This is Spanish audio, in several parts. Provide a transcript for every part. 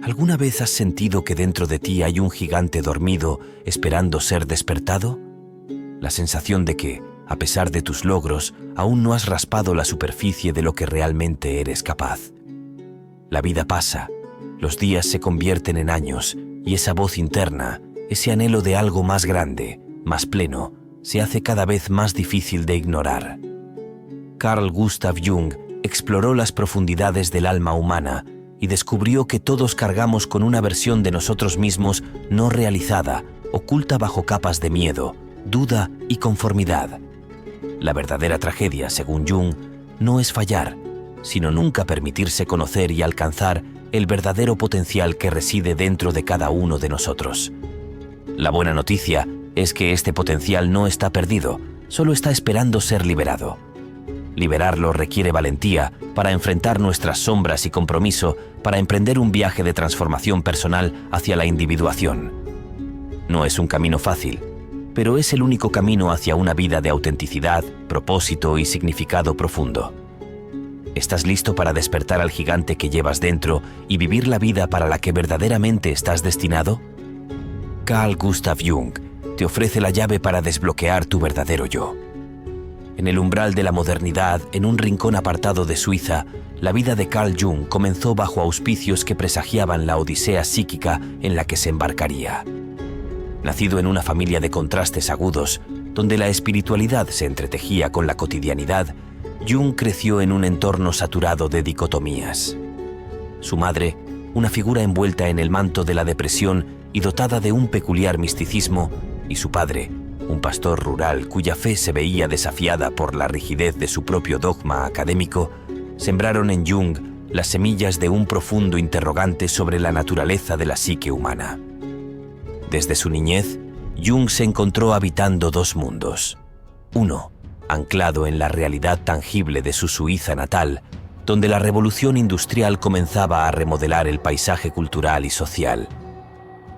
¿Alguna vez has sentido que dentro de ti hay un gigante dormido esperando ser despertado? La sensación de que, a pesar de tus logros, aún no has raspado la superficie de lo que realmente eres capaz. La vida pasa, los días se convierten en años y esa voz interna, ese anhelo de algo más grande, más pleno, se hace cada vez más difícil de ignorar. Carl Gustav Jung exploró las profundidades del alma humana y descubrió que todos cargamos con una versión de nosotros mismos no realizada, oculta bajo capas de miedo, duda y conformidad. La verdadera tragedia, según Jung, no es fallar, sino nunca permitirse conocer y alcanzar el verdadero potencial que reside dentro de cada uno de nosotros. La buena noticia es que este potencial no está perdido, solo está esperando ser liberado. Liberarlo requiere valentía para enfrentar nuestras sombras y compromiso para emprender un viaje de transformación personal hacia la individuación. No es un camino fácil, pero es el único camino hacia una vida de autenticidad, propósito y significado profundo. ¿Estás listo para despertar al gigante que llevas dentro y vivir la vida para la que verdaderamente estás destinado? Carl Gustav Jung te ofrece la llave para desbloquear tu verdadero yo. En el umbral de la modernidad, en un rincón apartado de Suiza, la vida de Carl Jung comenzó bajo auspicios que presagiaban la odisea psíquica en la que se embarcaría. Nacido en una familia de contrastes agudos, donde la espiritualidad se entretejía con la cotidianidad, Jung creció en un entorno saturado de dicotomías. Su madre, una figura envuelta en el manto de la depresión y dotada de un peculiar misticismo, y su padre, un pastor rural cuya fe se veía desafiada por la rigidez de su propio dogma académico, sembraron en Jung las semillas de un profundo interrogante sobre la naturaleza de la psique humana. Desde su niñez, Jung se encontró habitando dos mundos. Uno, anclado en la realidad tangible de su Suiza natal, donde la revolución industrial comenzaba a remodelar el paisaje cultural y social.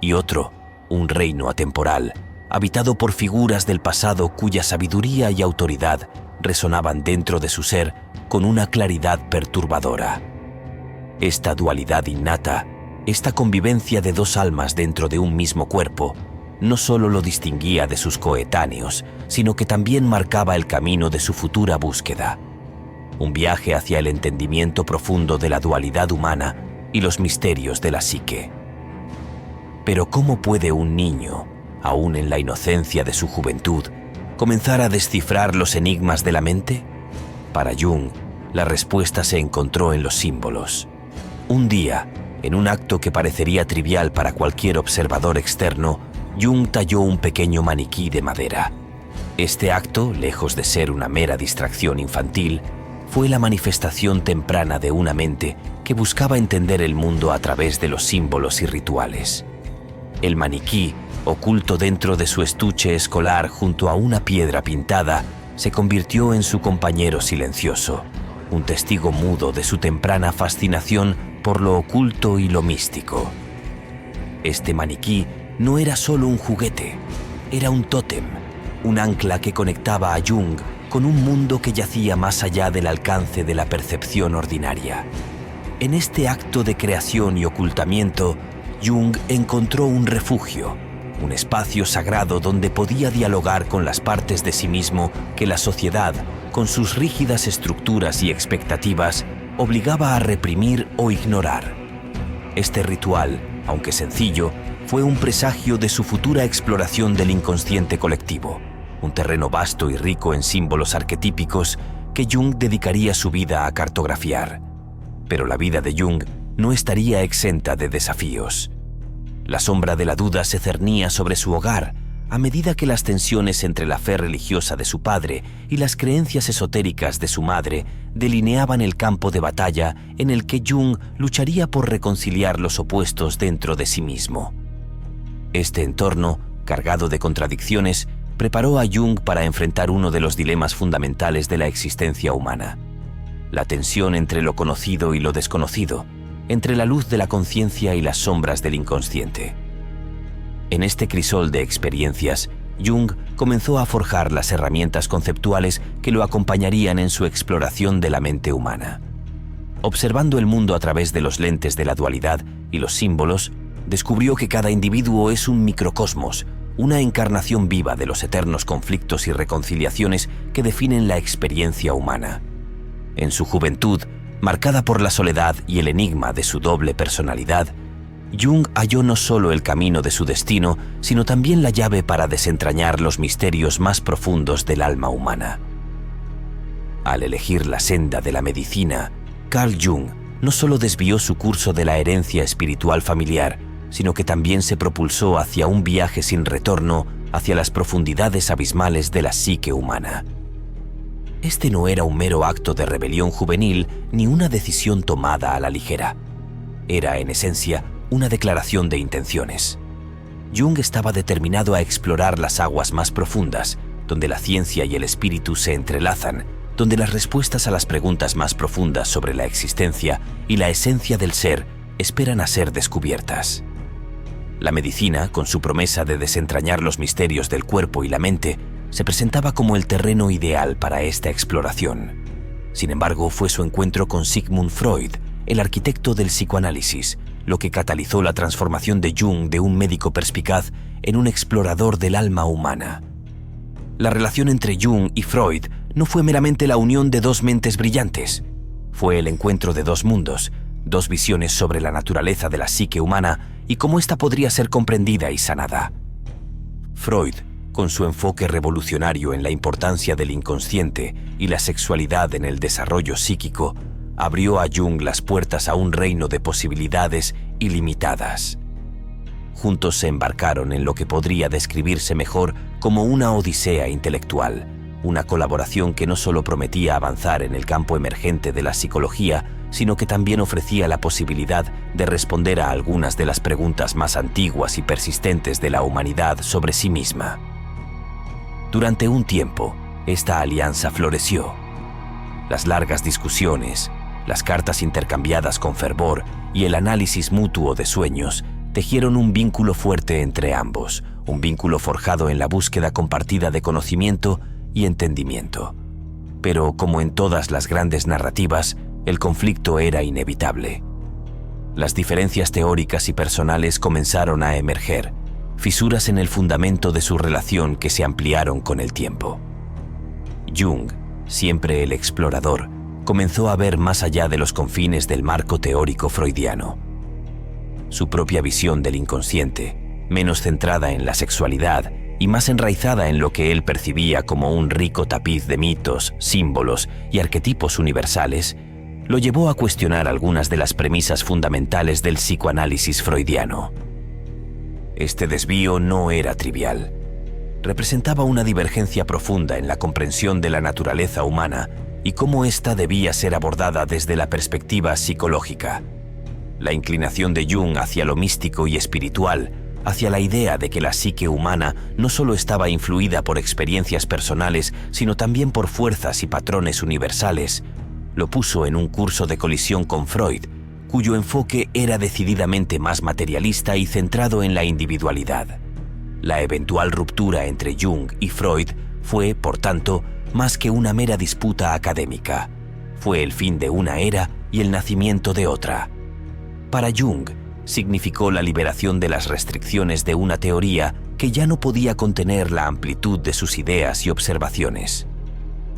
Y otro, un reino atemporal, habitado por figuras del pasado cuya sabiduría y autoridad resonaban dentro de su ser con una claridad perturbadora. Esta dualidad innata, esta convivencia de dos almas dentro de un mismo cuerpo, no solo lo distinguía de sus coetáneos, sino que también marcaba el camino de su futura búsqueda. Un viaje hacia el entendimiento profundo de la dualidad humana y los misterios de la psique. Pero ¿cómo puede un niño, aún en la inocencia de su juventud, comenzar a descifrar los enigmas de la mente? Para Jung, la respuesta se encontró en los símbolos. Un día, en un acto que parecería trivial para cualquier observador externo, Jung talló un pequeño maniquí de madera. Este acto, lejos de ser una mera distracción infantil, fue la manifestación temprana de una mente que buscaba entender el mundo a través de los símbolos y rituales. El maniquí, oculto dentro de su estuche escolar junto a una piedra pintada, se convirtió en su compañero silencioso, un testigo mudo de su temprana fascinación por lo oculto y lo místico. Este maniquí no era solo un juguete, era un tótem, un ancla que conectaba a Jung con un mundo que yacía más allá del alcance de la percepción ordinaria. En este acto de creación y ocultamiento, Jung encontró un refugio, un espacio sagrado donde podía dialogar con las partes de sí mismo que la sociedad, con sus rígidas estructuras y expectativas, obligaba a reprimir o ignorar. Este ritual, aunque sencillo, fue un presagio de su futura exploración del inconsciente colectivo, un terreno vasto y rico en símbolos arquetípicos que Jung dedicaría su vida a cartografiar. Pero la vida de Jung no estaría exenta de desafíos. La sombra de la duda se cernía sobre su hogar a medida que las tensiones entre la fe religiosa de su padre y las creencias esotéricas de su madre delineaban el campo de batalla en el que Jung lucharía por reconciliar los opuestos dentro de sí mismo. Este entorno, cargado de contradicciones, preparó a Jung para enfrentar uno de los dilemas fundamentales de la existencia humana: la tensión entre lo conocido y lo desconocido, entre la luz de la conciencia y las sombras del inconsciente. En este crisol de experiencias, Jung comenzó a forjar las herramientas conceptuales que lo acompañarían en su exploración de la mente humana. Observando el mundo a través de los lentes de la dualidad y los símbolos, descubrió que cada individuo es un microcosmos, una encarnación viva de los eternos conflictos y reconciliaciones que definen la experiencia humana. En su juventud, marcada por la soledad y el enigma de su doble personalidad, Jung halló no solo el camino de su destino, sino también la llave para desentrañar los misterios más profundos del alma humana. Al elegir la senda de la medicina, Carl Jung no solo desvió su curso de la herencia espiritual familiar, sino que también se propulsó hacia un viaje sin retorno hacia las profundidades abismales de la psique humana. Este no era un mero acto de rebelión juvenil ni una decisión tomada a la ligera. Era, en esencia, una declaración de intenciones. Jung estaba determinado a explorar las aguas más profundas, donde la ciencia y el espíritu se entrelazan, donde las respuestas a las preguntas más profundas sobre la existencia y la esencia del ser esperan a ser descubiertas. La medicina, con su promesa de desentrañar los misterios del cuerpo y la mente, se presentaba como el terreno ideal para esta exploración. Sin embargo, fue su encuentro con Sigmund Freud, el arquitecto del psicoanálisis, lo que catalizó la transformación de Jung de un médico perspicaz en un explorador del alma humana. La relación entre Jung y Freud no fue meramente la unión de dos mentes brillantes. Fue el encuentro de dos mundos, dos visiones sobre la naturaleza de la psique humana y cómo ésta podría ser comprendida y sanada. Freud, con su enfoque revolucionario en la importancia del inconsciente y la sexualidad en el desarrollo psíquico, abrió a Jung las puertas a un reino de posibilidades ilimitadas. Juntos se embarcaron en lo que podría describirse mejor como una odisea intelectual, una colaboración que no solo prometía avanzar en el campo emergente de la psicología, sino que también ofrecía la posibilidad de responder a algunas de las preguntas más antiguas y persistentes de la humanidad sobre sí misma. Durante un tiempo, esta alianza floreció. Las largas discusiones, las cartas intercambiadas con fervor y el análisis mutuo de sueños tejieron un vínculo fuerte entre ambos, un vínculo forjado en la búsqueda compartida de conocimiento y entendimiento. Pero, como en todas las grandes narrativas, el conflicto era inevitable. Las diferencias teóricas y personales comenzaron a emerger, fisuras en el fundamento de su relación que se ampliaron con el tiempo. Jung, siempre el explorador, comenzó a ver más allá de los confines del marco teórico freudiano. Su propia visión del inconsciente, menos centrada en la sexualidad y más enraizada en lo que él percibía como un rico tapiz de mitos, símbolos y arquetipos universales, lo llevó a cuestionar algunas de las premisas fundamentales del psicoanálisis freudiano. Este desvío no era trivial. Representaba una divergencia profunda en la comprensión de la naturaleza humana y cómo ésta debía ser abordada desde la perspectiva psicológica. La inclinación de Jung hacia lo místico y espiritual, hacia la idea de que la psique humana no solo estaba influida por experiencias personales, sino también por fuerzas y patrones universales, lo puso en un curso de colisión con Freud, cuyo enfoque era decididamente más materialista y centrado en la individualidad. La eventual ruptura entre Jung y Freud fue, por tanto, más que una mera disputa académica. Fue el fin de una era y el nacimiento de otra. Para Jung, significó la liberación de las restricciones de una teoría que ya no podía contener la amplitud de sus ideas y observaciones.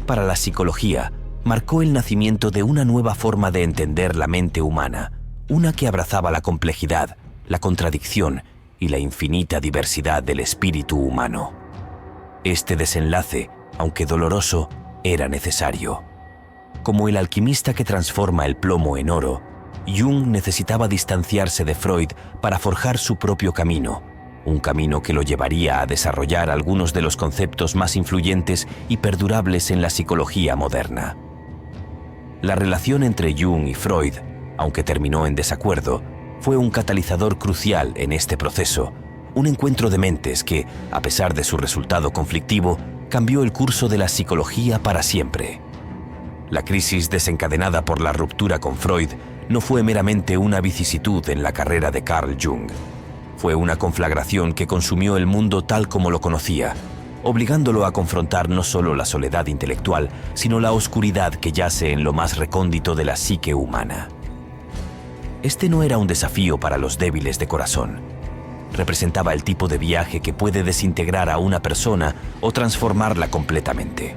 Para la psicología, marcó el nacimiento de una nueva forma de entender la mente humana, una que abrazaba la complejidad, la contradicción y la infinita diversidad del espíritu humano. Este desenlace, aunque doloroso, era necesario. Como el alquimista que transforma el plomo en oro, Jung necesitaba distanciarse de Freud para forjar su propio camino, un camino que lo llevaría a desarrollar algunos de los conceptos más influyentes y perdurables en la psicología moderna. La relación entre Jung y Freud, aunque terminó en desacuerdo, fue un catalizador crucial en este proceso, un encuentro de mentes que, a pesar de su resultado conflictivo, cambió el curso de la psicología para siempre. La crisis desencadenada por la ruptura con Freud no fue meramente una vicisitud en la carrera de Carl Jung. Fue una conflagración que consumió el mundo tal como lo conocía, obligándolo a confrontar no solo la soledad intelectual, sino la oscuridad que yace en lo más recóndito de la psique humana. Este no era un desafío para los débiles de corazón. Representaba el tipo de viaje que puede desintegrar a una persona o transformarla completamente.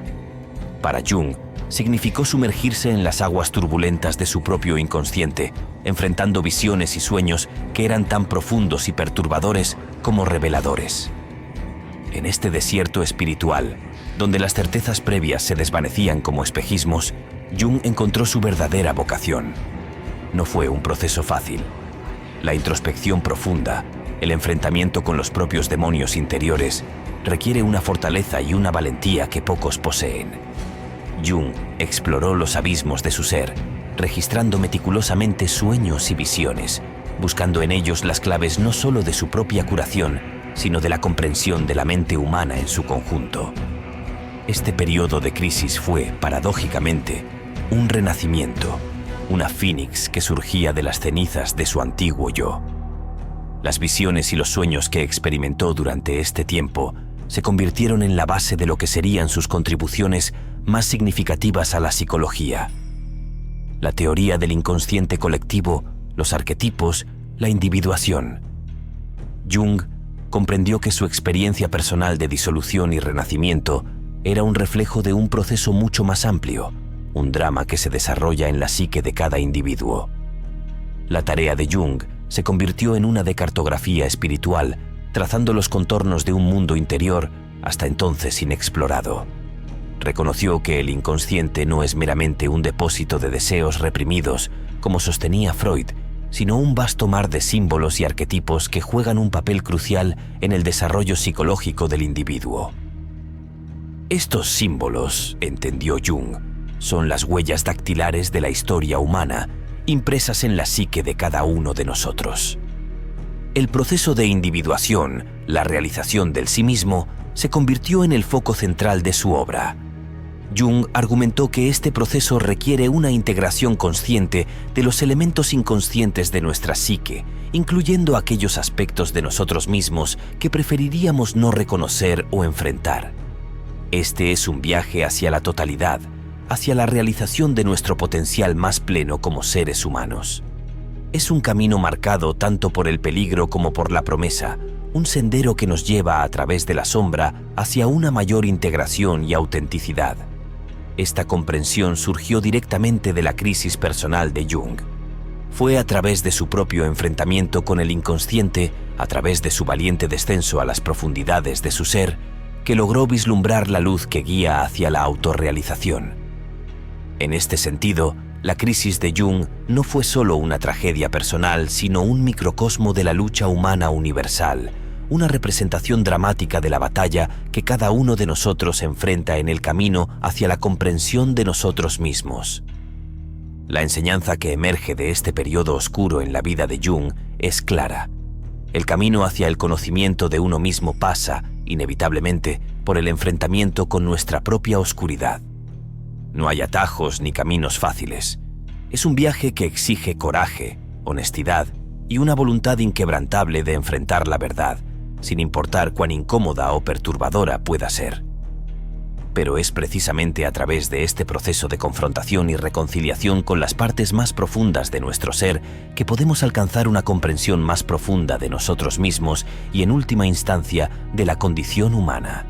Para Jung, significó sumergirse en las aguas turbulentas de su propio inconsciente, enfrentando visiones y sueños que eran tan profundos y perturbadores como reveladores. En este desierto espiritual, donde las certezas previas se desvanecían como espejismos, Jung encontró su verdadera vocación. No fue un proceso fácil. La introspección profunda, el enfrentamiento con los propios demonios interiores, requiere una fortaleza y una valentía que pocos poseen. Jung exploró los abismos de su ser, registrando meticulosamente sueños y visiones, buscando en ellos las claves no solo de su propia curación, sino de la comprensión de la mente humana en su conjunto. Este periodo de crisis fue, paradójicamente, un renacimiento, una fínix que surgía de las cenizas de su antiguo yo. Las visiones y los sueños que experimentó durante este tiempo se convirtieron en la base de lo que serían sus contribuciones más significativas a la psicología. La teoría del inconsciente colectivo, los arquetipos, la individuación. Jung comprendió que su experiencia personal de disolución y renacimiento era un reflejo de un proceso mucho más amplio, un drama que se desarrolla en la psique de cada individuo. La tarea de Jung se convirtió en una de cartografía espiritual, trazando los contornos de un mundo interior hasta entonces inexplorado. Reconoció que el inconsciente no es meramente un depósito de deseos reprimidos, como sostenía Freud, sino un vasto mar de símbolos y arquetipos que juegan un papel crucial en el desarrollo psicológico del individuo. Estos símbolos, entendió Jung, son las huellas dactilares de la historia humana, impresas en la psique de cada uno de nosotros. El proceso de individuación, la realización del sí mismo, se convirtió en el foco central de su obra. Jung argumentó que este proceso requiere una integración consciente de los elementos inconscientes de nuestra psique, incluyendo aquellos aspectos de nosotros mismos que preferiríamos no reconocer o enfrentar. Este es un viaje hacia la totalidad, hacia la realización de nuestro potencial más pleno como seres humanos. Es un camino marcado tanto por el peligro como por la promesa, un sendero que nos lleva a través de la sombra hacia una mayor integración y autenticidad. Esta comprensión surgió directamente de la crisis personal de Jung. Fue a través de su propio enfrentamiento con el inconsciente, a través de su valiente descenso a las profundidades de su ser, que logró vislumbrar la luz que guía hacia la autorrealización. En este sentido, la crisis de Jung no fue solo una tragedia personal, sino un microcosmo de la lucha humana universal, una representación dramática de la batalla que cada uno de nosotros enfrenta en el camino hacia la comprensión de nosotros mismos. La enseñanza que emerge de este periodo oscuro en la vida de Jung es clara. El camino hacia el conocimiento de uno mismo pasa, inevitablemente, por el enfrentamiento con nuestra propia oscuridad. No hay atajos ni caminos fáciles. Es un viaje que exige coraje, honestidad y una voluntad inquebrantable de enfrentar la verdad, sin importar cuán incómoda o perturbadora pueda ser. Pero es precisamente a través de este proceso de confrontación y reconciliación con las partes más profundas de nuestro ser que podemos alcanzar una comprensión más profunda de nosotros mismos y, en última instancia, de la condición humana.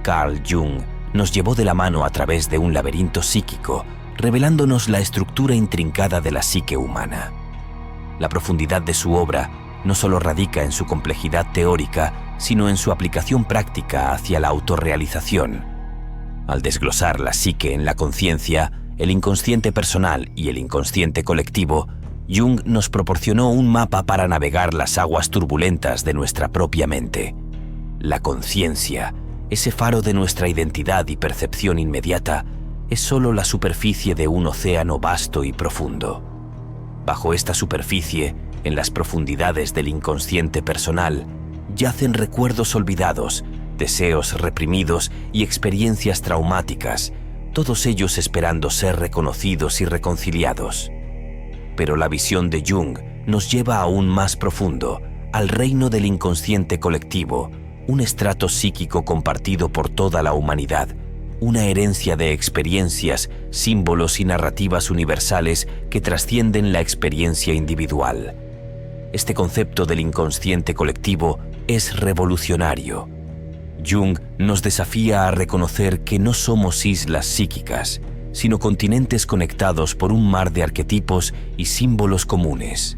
Carl Jung nos llevó de la mano a través de un laberinto psíquico, revelándonos la estructura intrincada de la psique humana. La profundidad de su obra no solo radica en su complejidad teórica, sino en su aplicación práctica hacia la autorrealización. Al desglosar la psique en la conciencia, el inconsciente personal y el inconsciente colectivo, Jung nos proporcionó un mapa para navegar las aguas turbulentas de nuestra propia mente. La conciencia, ese faro de nuestra identidad y percepción inmediata, es solo la superficie de un océano vasto y profundo. Bajo esta superficie, en las profundidades del inconsciente personal, yacen recuerdos olvidados, deseos reprimidos y experiencias traumáticas, todos ellos esperando ser reconocidos y reconciliados. Pero la visión de Jung nos lleva aún más profundo, al reino del inconsciente colectivo, un estrato psíquico compartido por toda la humanidad, una herencia de experiencias, símbolos y narrativas universales que trascienden la experiencia individual. Este concepto del inconsciente colectivo es revolucionario. Jung nos desafía a reconocer que no somos islas psíquicas, sino continentes conectados por un mar de arquetipos y símbolos comunes.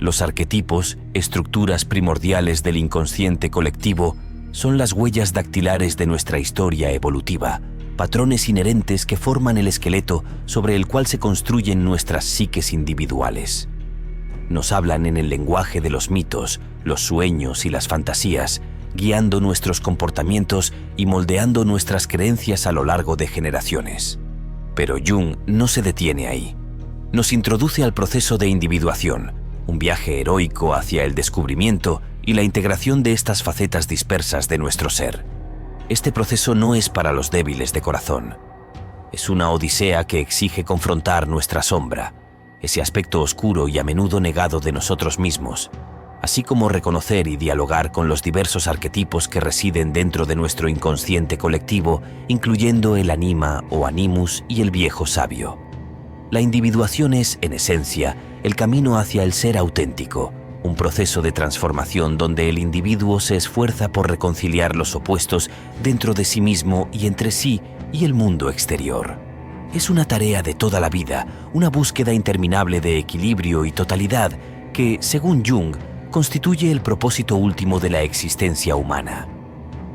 Los arquetipos, estructuras primordiales del inconsciente colectivo, son las huellas dactilares de nuestra historia evolutiva, patrones inherentes que forman el esqueleto sobre el cual se construyen nuestras psiques individuales. Nos hablan en el lenguaje de los mitos, los sueños y las fantasías, guiando nuestros comportamientos y moldeando nuestras creencias a lo largo de generaciones. Pero Jung no se detiene ahí. Nos introduce al proceso de individuación, un viaje heroico hacia el descubrimiento y la integración de estas facetas dispersas de nuestro ser. Este proceso no es para los débiles de corazón. Es una odisea que exige confrontar nuestra sombra, ese aspecto oscuro y a menudo negado de nosotros mismos, así como reconocer y dialogar con los diversos arquetipos que residen dentro de nuestro inconsciente colectivo, incluyendo el anima o animus y el viejo sabio. La individuación es, en esencia, el camino hacia el ser auténtico, un proceso de transformación donde el individuo se esfuerza por reconciliar los opuestos dentro de sí mismo y entre sí y el mundo exterior. Es una tarea de toda la vida, una búsqueda interminable de equilibrio y totalidad que, según Jung, constituye el propósito último de la existencia humana.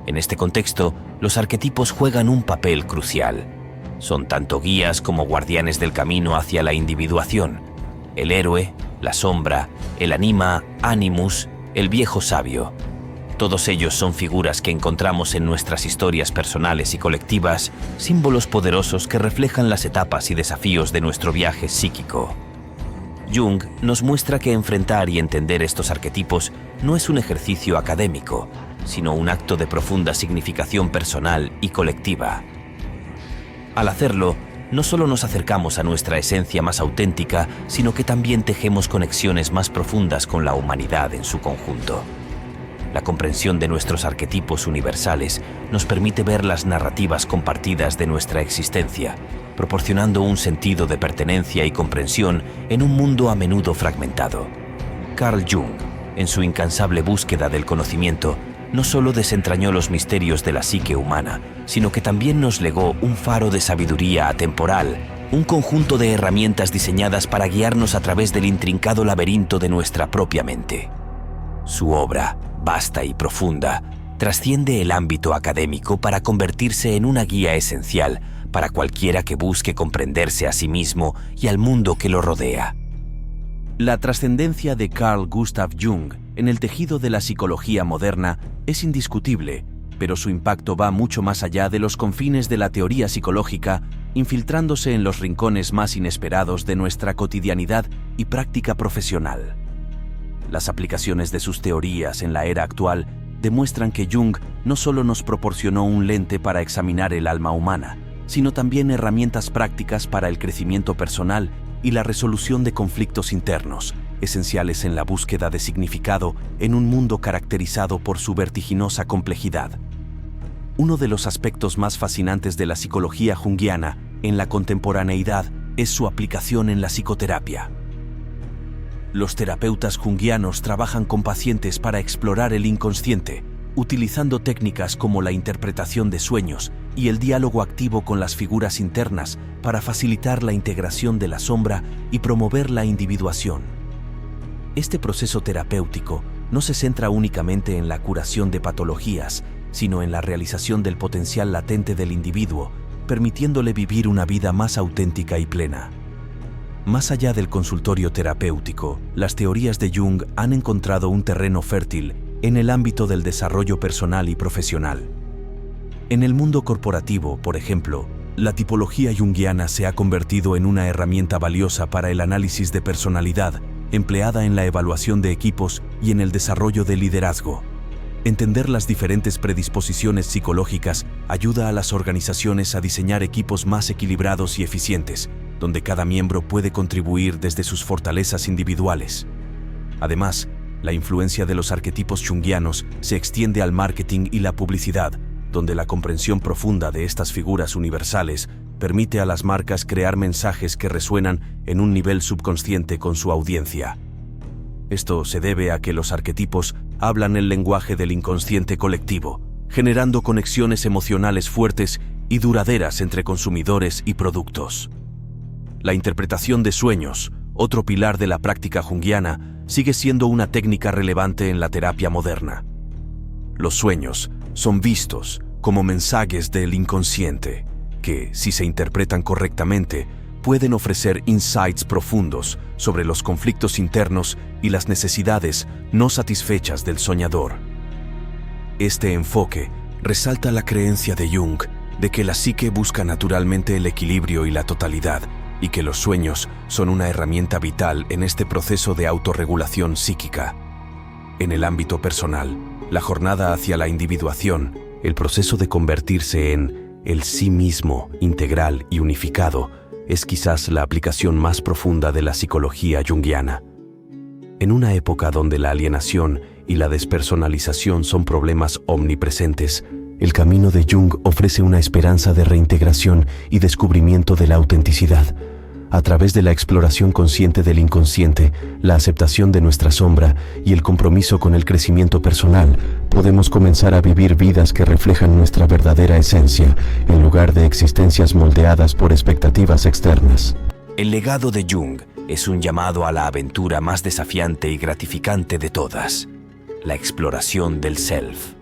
En este contexto, los arquetipos juegan un papel crucial. Son tanto guías como guardianes del camino hacia la individuación. El héroe, la sombra, el anima, animus, el viejo sabio. Todos ellos son figuras que encontramos en nuestras historias personales y colectivas, símbolos poderosos que reflejan las etapas y desafíos de nuestro viaje psíquico. Jung nos muestra que enfrentar y entender estos arquetipos no es un ejercicio académico, sino un acto de profunda significación personal y colectiva. Al hacerlo, no solo nos acercamos a nuestra esencia más auténtica, sino que también tejemos conexiones más profundas con la humanidad en su conjunto. La comprensión de nuestros arquetipos universales nos permite ver las narrativas compartidas de nuestra existencia, proporcionando un sentido de pertenencia y comprensión en un mundo a menudo fragmentado. Carl Jung, en su incansable búsqueda del conocimiento, no solo desentrañó los misterios de la psique humana, sino que también nos legó un faro de sabiduría atemporal, un conjunto de herramientas diseñadas para guiarnos a través del intrincado laberinto de nuestra propia mente. Su obra, vasta y profunda, trasciende el ámbito académico para convertirse en una guía esencial para cualquiera que busque comprenderse a sí mismo y al mundo que lo rodea. La trascendencia de Carl Gustav Jung en el tejido de la psicología moderna es indiscutible, pero su impacto va mucho más allá de los confines de la teoría psicológica, infiltrándose en los rincones más inesperados de nuestra cotidianidad y práctica profesional. Las aplicaciones de sus teorías en la era actual demuestran que Jung no solo nos proporcionó un lente para examinar el alma humana, sino también herramientas prácticas para el crecimiento personal y la resolución de conflictos internos, esenciales en la búsqueda de significado en un mundo caracterizado por su vertiginosa complejidad. Uno de los aspectos más fascinantes de la psicología junguiana en la contemporaneidad es su aplicación en la psicoterapia. Los terapeutas junguianos trabajan con pacientes para explorar el inconsciente, utilizando técnicas como la interpretación de sueños y el diálogo activo con las figuras internas para facilitar la integración de la sombra y promover la individuación. Este proceso terapéutico no se centra únicamente en la curación de patologías, sino en la realización del potencial latente del individuo, permitiéndole vivir una vida más auténtica y plena. Más allá del consultorio terapéutico, las teorías de Jung han encontrado un terreno fértil en el ámbito del desarrollo personal y profesional. En el mundo corporativo, por ejemplo, la tipología junguiana se ha convertido en una herramienta valiosa para el análisis de personalidad, empleada en la evaluación de equipos y en el desarrollo de liderazgo. Entender las diferentes predisposiciones psicológicas ayuda a las organizaciones a diseñar equipos más equilibrados y eficientes, donde cada miembro puede contribuir desde sus fortalezas individuales. Además, la influencia de los arquetipos junguianos se extiende al marketing y la publicidad, donde la comprensión profunda de estas figuras universales permite a las marcas crear mensajes que resuenan en un nivel subconsciente con su audiencia. Esto se debe a que los arquetipos hablan el lenguaje del inconsciente colectivo, generando conexiones emocionales fuertes y duraderas entre consumidores y productos. La interpretación de sueños, otro pilar de la práctica junguiana, sigue siendo una técnica relevante en la terapia moderna. Los sueños son vistos como mensajes del inconsciente, que, si se interpretan correctamente, pueden ofrecer insights profundos sobre los conflictos internos y las necesidades no satisfechas del soñador. Este enfoque resalta la creencia de Jung de que la psique busca naturalmente el equilibrio y la totalidad, y que los sueños son una herramienta vital en este proceso de autorregulación psíquica. En el ámbito personal, la jornada hacia la individuación, el proceso de convertirse en el sí mismo integral y unificado, es quizás la aplicación más profunda de la psicología junguiana. En una época donde la alienación y la despersonalización son problemas omnipresentes, el camino de Jung ofrece una esperanza de reintegración y descubrimiento de la autenticidad. A través de la exploración consciente del inconsciente, la aceptación de nuestra sombra y el compromiso con el crecimiento personal, podemos comenzar a vivir vidas que reflejan nuestra verdadera esencia, en lugar de existencias moldeadas por expectativas externas. El legado de Jung es un llamado a la aventura más desafiante y gratificante de todas, la exploración del self.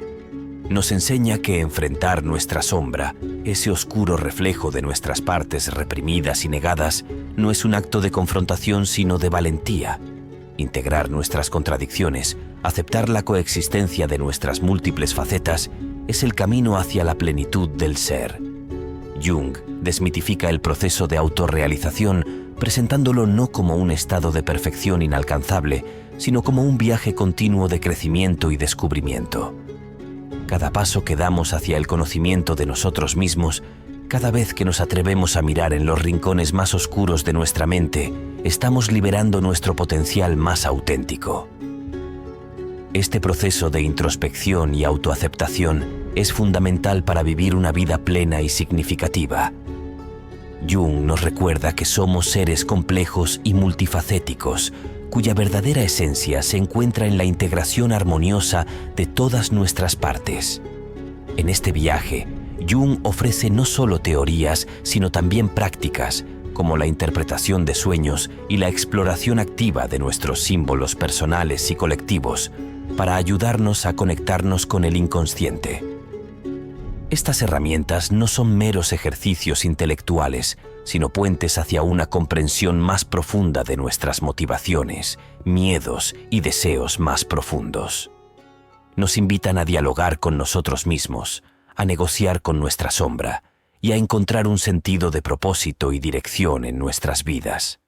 Nos enseña que enfrentar nuestra sombra, ese oscuro reflejo de nuestras partes reprimidas y negadas, no es un acto de confrontación sino de valentía. Integrar nuestras contradicciones, aceptar la coexistencia de nuestras múltiples facetas, es el camino hacia la plenitud del ser. Jung desmitifica el proceso de autorrealización, presentándolo no como un estado de perfección inalcanzable, sino como un viaje continuo de crecimiento y descubrimiento. Cada paso que damos hacia el conocimiento de nosotros mismos, cada vez que nos atrevemos a mirar en los rincones más oscuros de nuestra mente, estamos liberando nuestro potencial más auténtico. Este proceso de introspección y autoaceptación es fundamental para vivir una vida plena y significativa. Jung nos recuerda que somos seres complejos y multifacéticos, cuya verdadera esencia se encuentra en la integración armoniosa de todas nuestras partes. En este viaje, Jung ofrece no solo teorías, sino también prácticas, como la interpretación de sueños y la exploración activa de nuestros símbolos personales y colectivos, para ayudarnos a conectarnos con el inconsciente. Estas herramientas no son meros ejercicios intelectuales, sino puentes hacia una comprensión más profunda de nuestras motivaciones, miedos y deseos más profundos. Nos invitan a dialogar con nosotros mismos, a negociar con nuestra sombra y a encontrar un sentido de propósito y dirección en nuestras vidas.